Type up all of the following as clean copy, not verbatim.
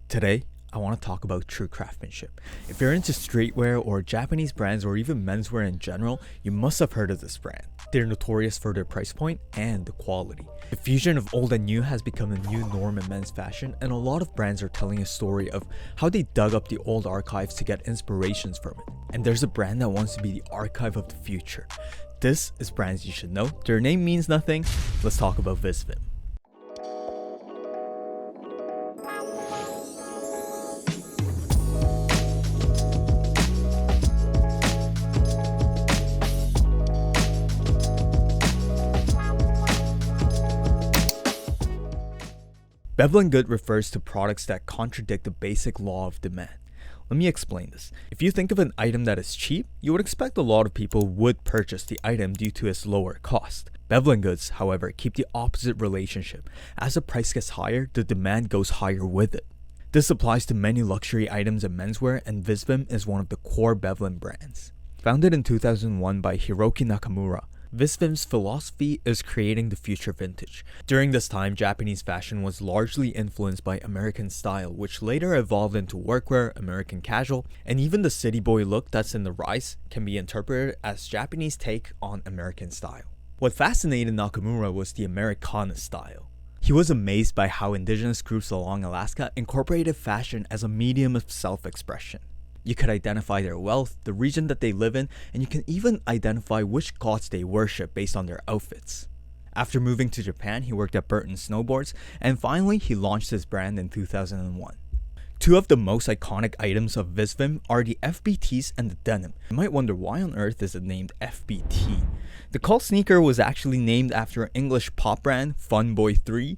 Today, I want to talk about true craftsmanship. If you're into streetwear or Japanese brands or even menswear in general, you must have heard of this brand. They're notorious for their price point and the quality. The fusion of old and new has become a new norm in men's fashion, and a lot of brands are telling a story of how they dug up the old archives to get inspirations from it. And there's a brand that wants to be the archive of the future. This is brands you should know. Their name means nothing. Let's talk about Visvim. Veblen Goods refers to products that contradict the basic law of demand. Let me explain this. If you think of an item that is cheap, you would expect a lot of people would purchase the item due to its lower cost. Veblen Goods, however, keep the opposite relationship. As the price gets higher, the demand goes higher with it. This applies to many luxury items in menswear, and Visvim is one of the core Veblen brands. Founded in 2001 by Hiroki Nakamura, Visvim's philosophy is creating the future vintage. During this time, Japanese fashion was largely influenced by American style, which later evolved into workwear, American casual, and even the city boy look that's in the rise can be interpreted as Japanese take on American style. What fascinated Nakamura was the Americana style. He was amazed by how indigenous groups along Alaska incorporated fashion as a medium of self-expression. You could identify their wealth, the region that they live in, and you can even identify which gods they worship based on their outfits. After moving to Japan, he worked at Burton Snowboards, and finally he launched his brand in 2001. Two of the most iconic items of Visvim are the FBTs and the Denim. You might wonder why on earth is it named FBT. The cult sneaker was actually named after an English pop brand, Fun Boy 3,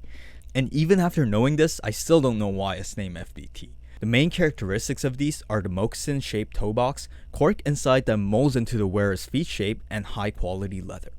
and even after knowing this, I still don't know why it's named FBT. The main characteristics of these are the moccasin-shaped toe box, cork inside that molds into the wearer's feet shape, and high-quality leather.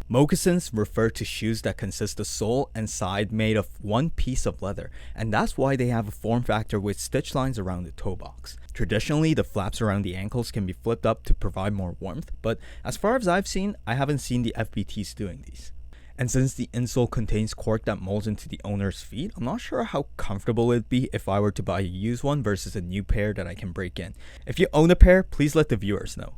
Moccasins refer to shoes that consist of sole and side made of one piece of leather, and that's why they have a form factor with stitch lines around the toe box. Traditionally, the flaps around the ankles can be flipped up to provide more warmth, but as far as I've seen, I haven't seen the FBTs doing these. And since the insole contains cork that molds into the owner's feet, I'm not sure how comfortable it'd be if I were to buy a used one versus a new pair that I can break in. If you own a pair, please let the viewers know.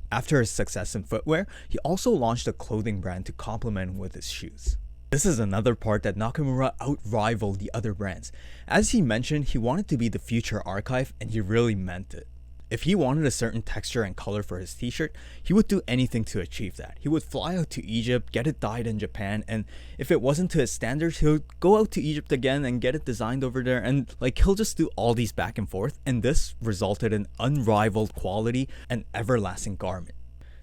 After his success in footwear, he also launched a clothing brand to complement with his shoes. This is another part that Nakamura out-rivaled the other brands. As he mentioned, he wanted to be the future archive, and he really meant it. If he wanted a certain texture and color for his t-shirt, he would do anything to achieve that. He would fly out to Egypt, get it dyed in Japan, and if it wasn't to his standards, he would go out to Egypt again and get it designed over there, and he'll just do all these back and forth, and this resulted in unrivaled quality and everlasting garment.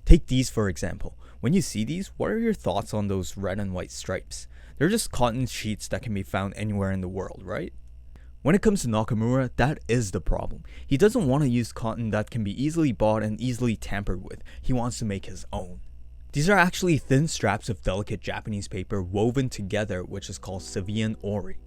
Take these for example. When you see these, what are your thoughts on those red and white stripes? They're just cotton sheets that can be found anywhere in the world, right? When it comes to Nakamura, that is the problem. He doesn't want to use cotton that can be easily bought and easily tampered with. He wants to make his own. These are actually thin straps of delicate Japanese paper woven together, which is called Sevian ori.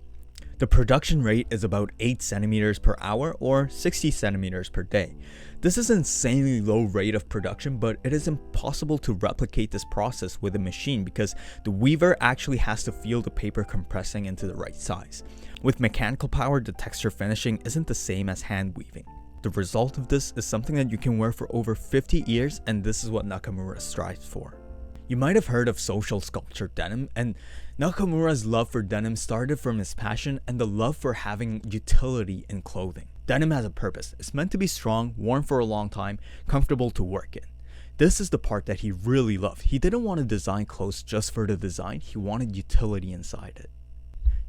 The production rate is about 8 centimeters per hour or 60 centimeters per day. This is an insanely low rate of production, but it is impossible to replicate this process with a machine because the weaver actually has to feel the paper compressing into the right size. With mechanical power, the texture finishing isn't the same as hand weaving. The result of this is something that you can wear for over 50 years, and this is what Nakamura strives for. You might have heard of social sculpture denim, and Nakamura's love for denim started from his passion and the love for having utility in clothing. Denim has a purpose. It's meant to be strong, worn for a long time, comfortable to work in. This is the part that he really loved. He didn't want to design clothes just for the design, he wanted utility inside it.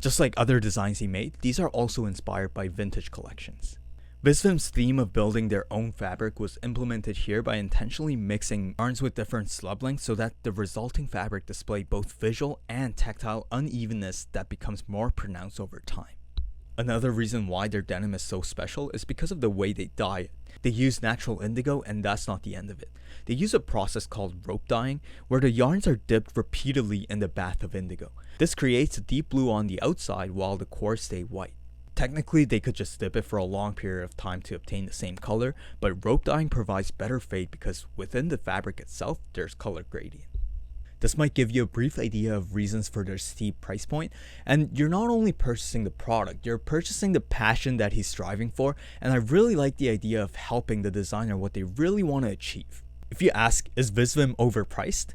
Just like other designs he made, these are also inspired by vintage collections. Visvim's theme of building their own fabric was implemented here by intentionally mixing yarns with different slub lengths so that the resulting fabric displayed both visual and tactile unevenness that becomes more pronounced over time. Another reason why their denim is so special is because of the way they dye it. They use natural indigo, and that's not the end of it. They use a process called rope dyeing, where the yarns are dipped repeatedly in the bath of indigo. This creates a deep blue on the outside while the cores stay white. Technically, they could just dip it for a long period of time to obtain the same color, but rope dyeing provides better fade because within the fabric itself, there's color gradient. This might give you a brief idea of reasons for their steep price point, and you're not only purchasing the product, you're purchasing the passion that he's striving for, and I really like the idea of helping the designer what they really want to achieve. If you ask, is Visvim overpriced?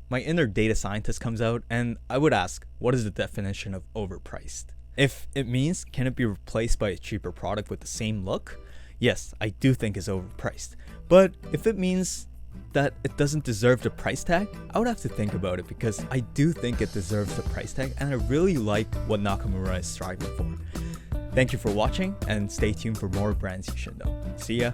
My inner data scientist comes out and I would ask, what is the definition of overpriced? If it means, can it be replaced by a cheaper product with the same look? Yes, I do think it's overpriced. But if it means that it doesn't deserve the price tag, I would have to think about it because I do think it deserves the price tag and I really like what Nakamura is striving for. Thank you for watching and stay tuned for more brands you should know. See ya!